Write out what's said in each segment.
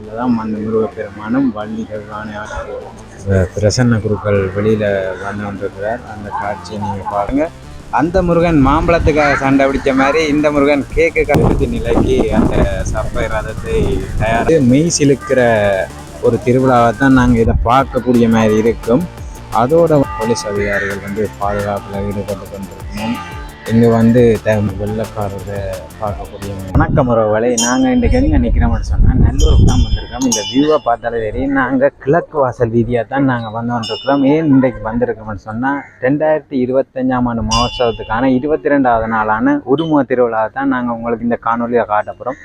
இதில் தான் அந்த முருகப்பெருமானும் வள்ளிகளான பிரசன்ன குருக்கள் வெளியில் வந்து கொண்டிருக்கிறார். அந்த காட்சியை நீங்கள் பாருங்கள். அந்த முருகன் மாம்பழத்துக்காக சண்டை பிடிச்ச மாதிரி இந்த முருகன் கேக்கு கருத்து நிலைக்கு அந்த சப்பை ரதத்தை தயார் மெய் சிலுக்கிற ஒரு திருவிழாவை தான் நாங்கள் இதை பார்க்கக்கூடிய மாதிரி இருக்கும். அதோட போலீஸ் அதிகாரிகள் வந்து பாதுகாப்பில் ஈடுபட்டு கொண்டிருக்கணும். இங்கே வந்து வெள்ளக்காரரை பார்க்கக்கூடிய வணக்கம் உறவுகளை. நாங்கள் இன்றைக்கு எங்கே நிற்கிறோம்னு சொன்னால் நல்லூருக்கு தான் வந்திருக்கோம். இந்த வியூவை பார்த்தாலே தெரியும். நாங்கள் கிழக்கு வாசல் வீதியாக தான் நாங்கள் வந்து வந்துருக்கிறோம். ஏன் இன்றைக்கு வந்திருக்கோம்னு சொன்னால் 2025ஆம் ஆண்டு மகோத்சவத்துக்கான 22வது நாளான உருமுக திருவிழாவை தான் நாங்கள் உங்களுக்கு இந்த காணொலியை காட்ட போகிறோம்.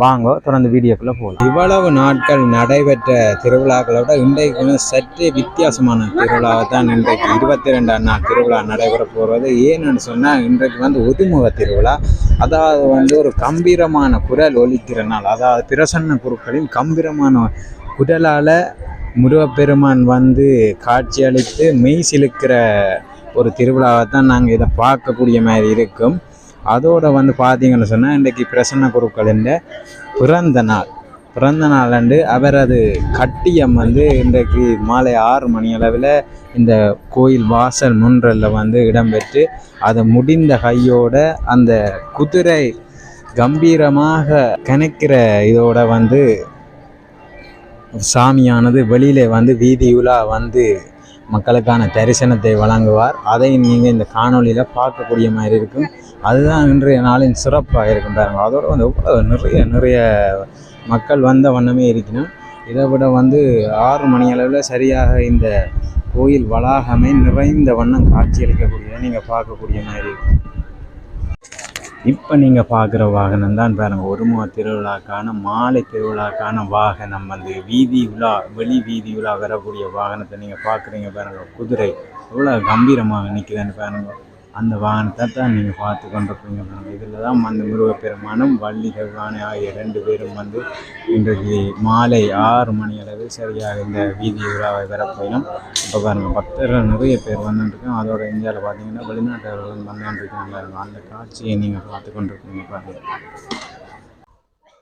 வாங்க தொடர்ந்து வீடியோக்குள்ளே போகலாம். இவ்வளவு நாட்கள் நடைபெற்ற திருவிழாக்களோட இன்றைக்கு சற்றே வித்தியாசமான திருவிழாவை தான் இன்றைக்கு 22ஆம் நாள் திருவிழா நடைபெற போகிறது. ஏன்னு சொன்னால் இன்றைக்கு வந்து ஒதுமுக திருவிழா. அதாவது வந்து ஒரு கம்பீரமான குரல் ஒலிக்கிற நாள். அதாவது பிரசன்ன குருக்களின் கம்பீரமான குரலால் முருகப்பெருமான் வந்து காட்சி அளித்து மெய் சிலுக்கிற ஒரு திருவிழாவை தான் நாங்கள் இதை பார்க்கக்கூடிய மாதிரி இருக்கும். அதோடு வந்து பார்த்தீங்கன்னு சொன்னால் இன்றைக்கு பிரசன்ன குருக்களின் பிறந்த நாள் அண்டு அவரது கட்டியம் வந்து இன்றைக்கு மாலை 6 மணி அளவில் இந்த கோயில் வாசல் முன்றலில் வந்து இடம்பெற்று அது முடிந்த கையோட அந்த குதிரை கம்பீரமாக கணக்கிற இதோட வந்து சாமியானது வெளியிலே வந்து வீதியுலா வந்து மக்களுக்கான தரிசனத்தை வழங்குவார். அதை நீங்கள் இந்த காணொலியில் பார்க்கக்கூடிய மாதிரி இருக்கும். அதுதான் இன்றைய நாளின் சிறப்பாக இருக்கும் பாருங்கள். அதோடு வந்து நிறைய மக்கள் வந்த வண்ணமே இருக்கணும். இதை விட வந்து 6 மணி அளவில் சரியாக இந்த கோயில் வளாகமே நிறைந்த வண்ணம் காட்சியளிக்கக்கூடியதை நீங்கள் பார்க்கக்கூடிய மாதிரி இருக்கும். இப்போ நீங்கள் பார்க்குற வாகனம் தான் பாருங்கள், ஒருமுக திருவிழாக்கான மாலை திருவிழாக்கான வாகனம். வந்து வெளி வீதி உலா வரக்கூடிய வாகனத்தை நீங்கள் பார்க்குறீங்க பாருங்கள். குதிரை எவ்வளோ கம்பீரமாக நிற்குதுன்னு பாருங்கள். அந்த வாகனத்தை தான் நீங்கள் பார்த்து கொண்டிருப்பீங்க பாருங்கள். இதில் தான் அந்த முருகப்பெருமானும் வள்ளிகளான ஆகிய 2 பேரும் வந்து இன்றைக்கு மாலை 6 மணி அளவு சரியாக இந்த வீதி உலாவை வரப்போயிடும். இப்போ பாருங்கள், பக்தர்கள் நிறைய பேர் வந்துட்டுருக்கோம். அதோட இந்தியாவில் பார்த்தீங்கன்னா வெளிநாட்டவர்கள் வந்துட்டுருக்காங்க பாருங்கள். அந்த காட்சியை நீங்கள் பார்த்து கொண்டிருப்பீங்க பாருங்கள்.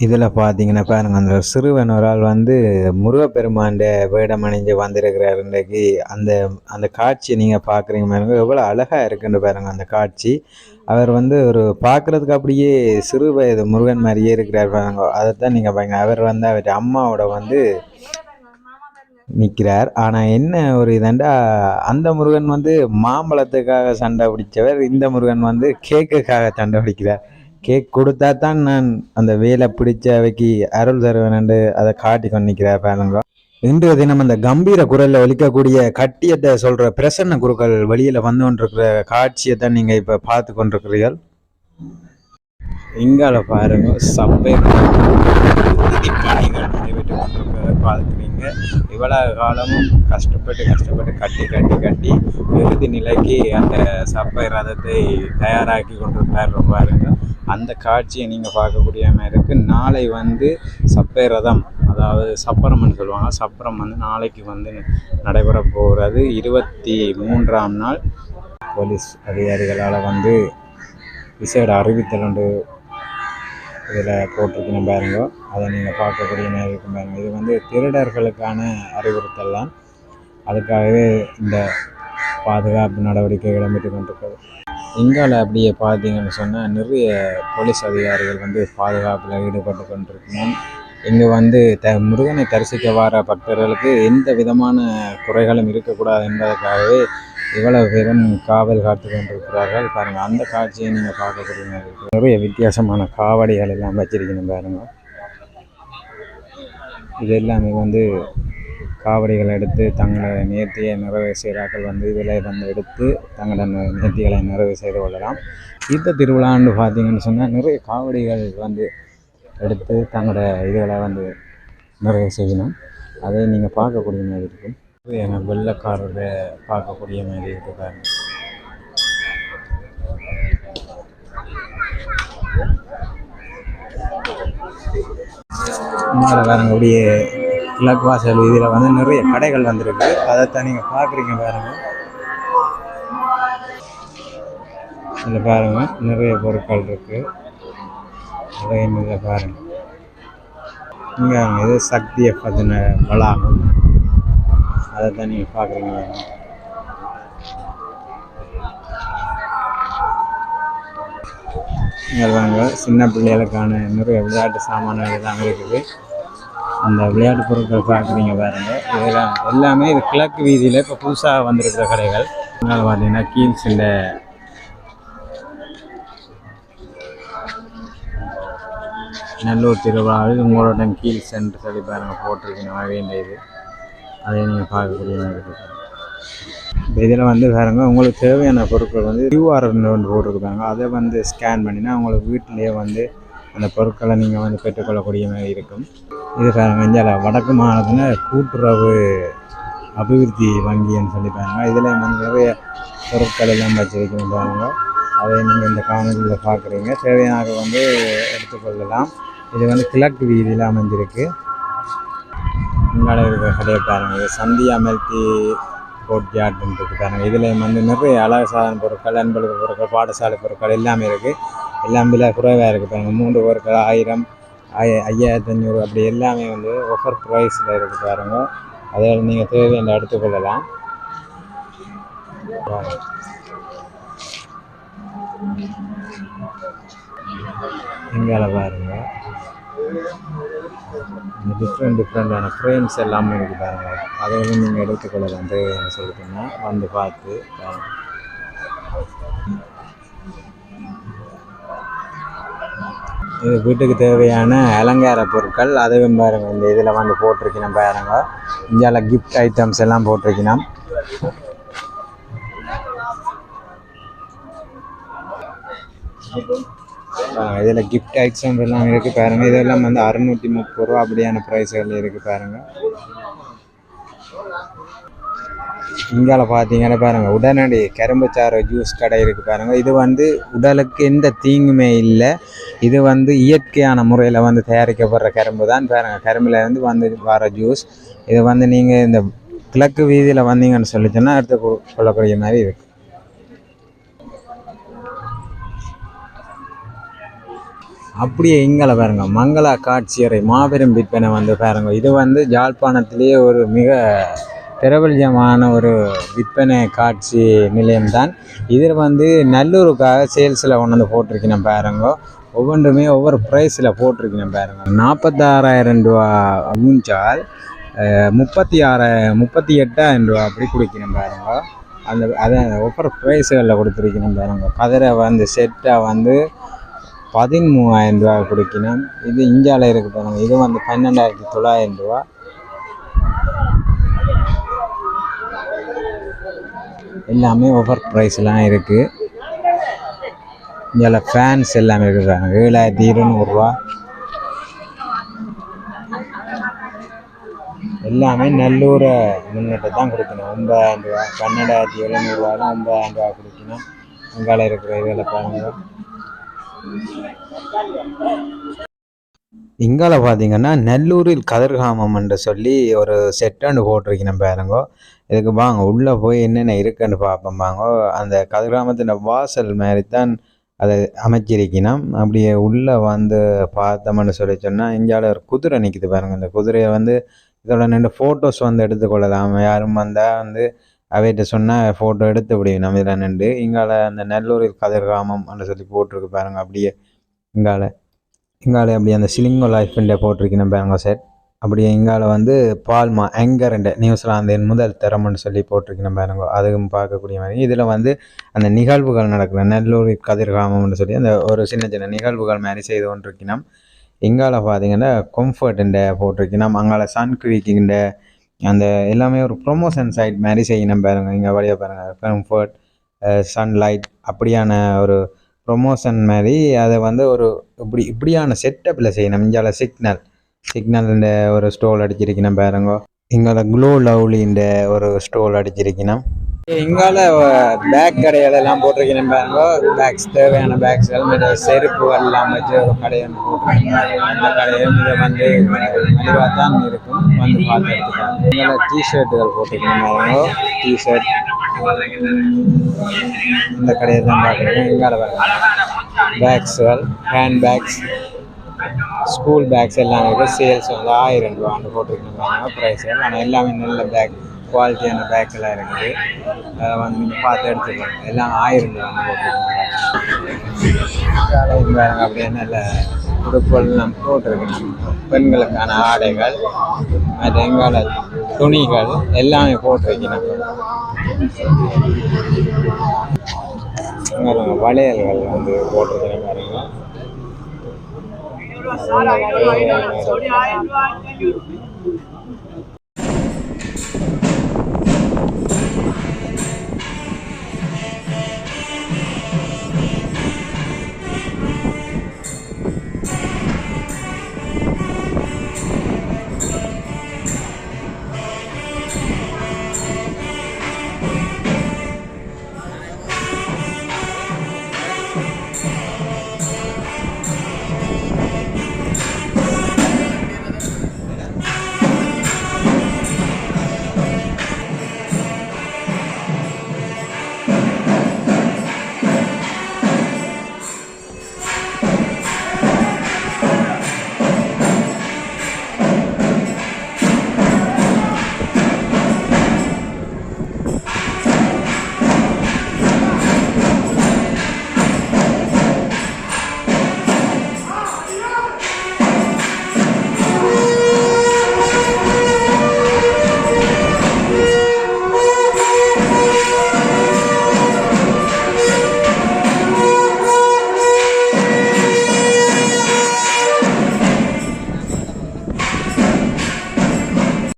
இதில் பார்த்தீங்கன்னா பாருங்கள், அந்த சிறுவன் ஒரு ஆள் வந்து முருகப்பெருமாண்ட வேடம் அணிஞ்சு வந்திருக்கிறார் இன்றைக்கு. அந்த காட்சியை நீங்கள் பார்க்குறீங்க பாருங்க, எவ்வளோ அழகாக இருக்குன்னு பாருங்கள் அந்த காட்சி. அவர் வந்து ஒரு பார்க்குறதுக்கு அப்படியே சிறு வயது முருகன் மாதிரியே இருக்கிறார் பாருங்க. அதைத்தான் நீங்கள் பாருங்க. அவர் வந்து அவர் அம்மாவோட வந்து நிற்கிறார். ஆனால் என்ன ஒரு இதண்டா, அந்த முருகன் வந்து மாம்பழத்துக்காக சண்டை பிடிச்சவர், இந்த முருகன் வந்து கேக்குக்காக சண்டை பிடிக்கிறார். கேக் கொடுத்தா தான் நான் அந்த வேலை பிடிச்ச அவைக்கு அருள் தருவேன் அதை காட்டி கொண்டிருக்கிறார் பாருங்க. இன்றைய தினம் அந்த கம்பீர குரலில் ஒலிக்கக்கூடிய கட்டியத்தை சொல்கிற பிரசன்ன குருக்கள் வெளியில் வந்து கொண்டிருக்கிற காட்சியை தான் நீங்கள் இப்போ பார்த்து கொண்டிருக்கிறீர்கள். இங்கால பாருங்க, சபை பணிகள் நடைபெற்று கொண்டிருக்கிறத பார்க்குறீங்க. இவ்வளவு காலமும் கஷ்டப்பட்டு கட்டி இறுதி நிலைக்கு அந்த சப்பை ரதத்தை தயாராக்கி கொண்டிருக்கார் பாருங்க. அந்த காட்சியை நீங்கள் பார்க்கக்கூடிய மாதிரி இருக்குது. நாளை வந்து சப்பை ரதம், அதாவது சப்பரம்னு சொல்லுவாங்க. சப்பரம் வந்து நாளைக்கு வந்து நடைபெற போகிறது. 23ஆம் நாள் போலீஸ் அதிகாரிகளால் வந்து விசேட அறிவித்தல் ஒன்று இதில் போட்டிருக்கணும் பாருங்க. அதை நீங்கள் பார்க்கக்கூடிய மாதிரி இருக்கும் பாருங்கள். இது வந்து திருடர்களுக்கான அறிவுறுத்தல் தான். அதுக்காகவே இந்த பாதுகாப்பு நடவடிக்கைகள் இடம்பெற்று கொண்டிருக்கிறது. இங்கால அப்படியே பார்த்தீங்கன்னு சொன்னால் நிறைய போலீஸ் அதிகாரிகள் வந்து பாதுகாப்பில் ஈடுபட்டு கொண்டிருக்கணும். இங்கே வந்து முருகனை தரிசிக்க வர பக்தர்களுக்கு எந்த விதமான குறைகளும் இருக்கக்கூடாது என்பதற்காகவே இவ்வளவு பேரும் காவல் காத்து கொண்டிருக்கிறார்கள் பாருங்கள். அந்த காட்சியை நீங்கள் பார்க்கக்கூடிய மாதிரி நிறைய வித்தியாசமான காவடிகள் எல்லாம் வச்சிருக்கணும் பாருங்க. இது எல்லாமே வந்து காவடிகளை எடுத்து தங்களோட நேர்த்தியை நிறைவு செய்கிறார்கள் வந்து இதில் வந்து எடுத்து தங்களோட நேர்த்திகளை நிறைவு செய்து கொள்ளலாம். இந்த திருவிழான்னு பார்த்தீங்கன்னு சொன்னால் நிறைய காவடிகள் வந்து எடுத்து தங்களோட இதுகளை வந்து நிறைவு செய்யணும். அதை நீங்கள் பார்க்கக்கூடிய மாதிரி இருக்கும். எங்கள் வெள்ளக்காரரை பார்க்கக்கூடிய மாதிரி இருக்காங்க. மேலே வரக்கூடிய கிழக்கு வாசல் இதில் வந்து நிறைய கடைகள் வந்துருக்கு. அதைத்தான் நீங்கள் பார்க்குறீங்க பாருங்க. இதில் பாருங்கள் நிறைய பொருட்கள் இருக்குது. அதை இதில் பாருங்கள். இங்கே இது சக்தியை பற்றின வளாகம், அதை தான் நீங்கள் பார்க்குறீங்க. இங்கே வாங்க சின்ன பிள்ளைகளுக்கான நிறைய விளையாட்டு சாமான்கள் எல்லாம் இருக்குது. அந்த விளையாட்டு பொருட்கள் பார்க்குறீங்க பாருங்க. இதெல்லாம் எல்லாமே இது கிழக்கு வீதியில் இப்போ புதுசாக வந்திருக்கிற கடைகள். அதனால் பார்த்தீங்கன்னா கீல்ஸில் நல்லூர் திருவிழாவில் உங்களோட கீல்ஸ் என்று சொல்லி பாருங்கள் போட்டிருக்கீங்க வேண்டிய இது. அதை நீங்கள் பார்க்கக்கூடிய மாதிரி இருக்குது. இப்போ இதில் வந்து பாருங்க உங்களுக்கு தேவையான பொருட்கள் வந்து கியூஆர்னு ஒன்று போட்டிருக்காங்க. அதை வந்து ஸ்கேன் பண்ணினா உங்களுக்கு வீட்டிலேயே வந்து அந்த பொருட்களை நீங்கள் வந்து பெற்றுக்கொள்ளக்கூடிய மாதிரி இருக்கும். இது பாருங்க இந்தியாவில் வடக்கு மாநிலத்தில் கூட்டுறவு அபிவிருத்தி வங்கின்னு சொல்லிப்பாங்க. இதில் வந்து நிறைய பொருட்கள் எல்லாம் வச்சிருக்கணும் பாருங்க. அதை நீங்கள் இந்த காணொலியில் பார்க்குறீங்க. தேவையான வந்து எடுத்துக்கொள்ளலாம். இது வந்து கிழக்கு வீதியில் அமைஞ்சிருக்கு. இங்கால இருக்கிற கடையை பாருங்கள். இது சந்தியா மெல்டி கோட் யார்டுன்னு பாருங்க. இதில் வந்து நிறைய அழகு சாதன பொருட்கள், அன்பழகு பொருட்கள், பாடசாலை பொருட்கள் எல்லாமே இருக்குது. எல்லாம் விலை குறைவாக இருக்குது பாருங்க. 3 பொருட்கள் 1000, 5500 அப்படி எல்லாமே வந்து ஆஃபர் ப்ரைஸில் இருக்குது பாருங்க. அதை நீங்கள் தேவையான எடுத்துக்கொள்ளலாம். இங்கால பாருங்க டிஃப்ரெண்டான ஃப்ரேம்ஸ் எல்லாமே இருக்குது பாருங்க. அதை வந்து நீங்கள் எடுத்துக்கொள்ளலாம் தேவையான சொல்லிட்டீங்கன்னா வந்து பார்த்து பாருங்க. இது வீட்டுக்கு தேவையான அலங்கார பொருட்கள் அதுவும் பாருங்க. இந்த இதில் வந்து போட்டிருக்கணும் பாருங்க. இந்தியாவில் கிஃப்ட் ஐட்டம்ஸ் எல்லாம் போட்டிருக்கணும். இதில் கிஃப்ட் ஐட்டம் எல்லாம் இருக்குது பாருங்க. இதெல்லாம் வந்து 630 ரூபா அப்படியான ப்ரைஸ்கள் இருக்குது பாருங்க. இங்கால பார்த்தீங்கன்னா பாருங்கள் உடனடி கரும்புச்சாறு ஜூஸ் கடை இருக்குது பாருங்கள். இது வந்து உடலுக்கு எந்த தீங்குமே இல்லை. இது வந்து இயற்கையான முறையில் வந்து தயாரிக்கப்படுற கரும்பு தான் பாருங்கள். கரும்பில் இருந்து வந்து வர ஜூஸ். இது வந்து நீங்கள் இந்த கிழக்கு வீதியில் வந்தீங்கன்னு சொல்லிச்சோன்னா எடுத்து கொள்ளக்கூடிய மாதிரி இருக்குது. அப்படியே இங்கால பாருங்க மங்களா காட்சியறை மாபெரும் விற்பனை வந்து பாருங்க. இது வந்து யாழ்ப்பாணத்திலேயே ஒரு மிக பிரபல்யமான ஒரு விற்பனை காட்சி நிலையம்தான். இதில் வந்து நல்லூருக்காக சேல்ஸில் கொண்டு வந்து போட்டிருக்கணும் பாருங்க. ஒவ்வொன்றுமே ஒவ்வொரு ப்ரைஸில் போட்டிருக்கணும் பாருங்க. 46,000 ரூபா ஊஞ்சால் 38,000 ரூபா அப்படி குடிக்கணும் பாருங்க. அதை ஒவ்வொரு ப்ரைஸுகளில் கொடுத்துருக்கணும் பாருங்க. கதிரை வந்து செட்டாக வந்து 13,000 ரூபா கொடுக்கணும். இது இந்தியாவில் இருக்குது பாருங்க. இது வந்து 12,900 ரூபா. எல்லாமே ஓவர் ப்ரைஸ்லாம் இருக்குது. இதில் ஃபேன்ஸ் எல்லாமே இருக்குது பாருங்க. 7,200 ரூபா. எல்லாமே நல்லூரை முன்னிட்டு தான் கொடுக்கணும். 9,000 ரூபா 12,700 ரூபாலும் 9,000 ரூபா கொடுக்கணும். அங்கால இருக்கிற இதில் பாருங்க. இங்கால பார்த்தீங்கன்னா நல்லூரில் கதிர்காமம் என்று சொல்லி ஒரு செட்டாண்டு போட்டிருக்கணும் பாருங்க. இதுக்கு வாங்க உள்ளே போய் என்னென்ன இருக்குன்னு பார்ப்போம் வாங்க. அந்த கதிர்காமத்தின் வாசல் மாதிரி தான் அதை அமைச்சிருக்கணும். அப்படியே உள்ளே வந்து பார்த்தோம்னு சொல்லி சொன்னால் இந்தியாவில் ஒரு குதிரை நிற்கிது பாருங்கள். இந்த குதிரையை வந்து இதோட நின்று ஃபோட்டோஸ் வந்து எடுத்துக்கொள்ளலாம். யாரும் வந்தால் வந்து அவைகிட்ட சொன்னால் ஃபோட்டோ எடுத்து விடுவோம் நம்ம இதில் நின்று. இங்கால அந்த நல்லூரில் கதிர்காமம் அப்படின்னு சொல்லி போட்டிருக்கு பாருங்கள். அப்படியே இங்கால அப்படி அந்த சிலிங்கோ லைஃப்ண்டே போட்டிருக்கணும் பாருங்க செட். அப்படியே இங்கால வந்து பால்மா ஆங்கர்ண்ட நியூசிலாந்தின் முதல் தரம்னு சொல்லி போட்டிருக்கணும் பாருங்க. அதுவும் பார்க்கக்கூடிய மாதிரி. இதில் வந்து அந்த நிகழ்வுகள் நடக்கிற நல்லூரில் கதிர்காமம்னு சொல்லி அந்த ஒரு சின்ன சின்ன நிகழ்வுகள் மாதிரி செய்து கொண்டிருக்கணும். இங்கால பார்த்தீங்கன்னா கம்ஃபர்ட்டுண்ட போட்டிருக்கணும். அங்கால சன்குவிக்கிண்ட அந்த எல்லாமே ஒரு ப்ரொமோஷன் சைட் மாதிரி செய்யணும் பாருங்கள். இங்கே வழியாக பாருங்கள் கம்ஃபர்ட் சன்லைட் அப்படியான ஒரு ப்ரொமோஷன் மாதிரி அதை வந்து ஒரு இப்படியான செட்டப்பில் செய்யணும். இந்தியாவில் சிக்னல் இந்த ஒரு ஸ்டோல் அடிச்சிருக்கணும் பாருங்க. இங்கால க்ளோ லவ்லின்ற ஒரு ஸ்டோல் அடிச்சிருக்கணும். இங்கால பேக் கடைகளெல்லாம் போட்டிருக்கணும் பாருங்க. பேக்ஸ் தேவையான பேக்ஸ் ஹெல்மெட் செருப்புகள் எல்லாம் வச்சு ஒரு கடையை போட்டிருக்கணும். அந்த கடையும் இதை வந்து மலிவாக தான் இருக்கும். வந்து பார்த்து எடுத்துக்கலாம். இங்கால டிஷர்ட்டுகள் போட்டிருக்கணும் பாருங்க. டிஷர்ட் இந்த கடையை தான் பார்க்குறேன். இங்கால பாருங்க பேக்ஸுகள் ஹேண்ட் பேக்ஸ் ஸ்கூல் பேக்ஸ் எல்லாம் இருக்குது. சேல்ஸ் வந்து 1000 ரூபான்னு போட்டிருக்காங்க ப்ரைஸ். ஆனால் எல்லாமே நல்ல பேக், குவாலிட்டியான பேக் எல்லாம் இருக்குது. அதை வந்து நீங்கள் பார்த்து எடுத்துக்கலாம். எல்லாம் 1000 ரூபான்னு போட்டிருக்காங்க. அப்படியே நல்ல உடுப்புகள்லாம் போட்டிருக்கணும். பெண்களுக்கான ஆடைகள், மற்ற எங்கால துணிகள் எல்லாமே போட்டிருக்கணும். வளையல்கள் வந்து போட்டிருக்கணும் பாருங்க.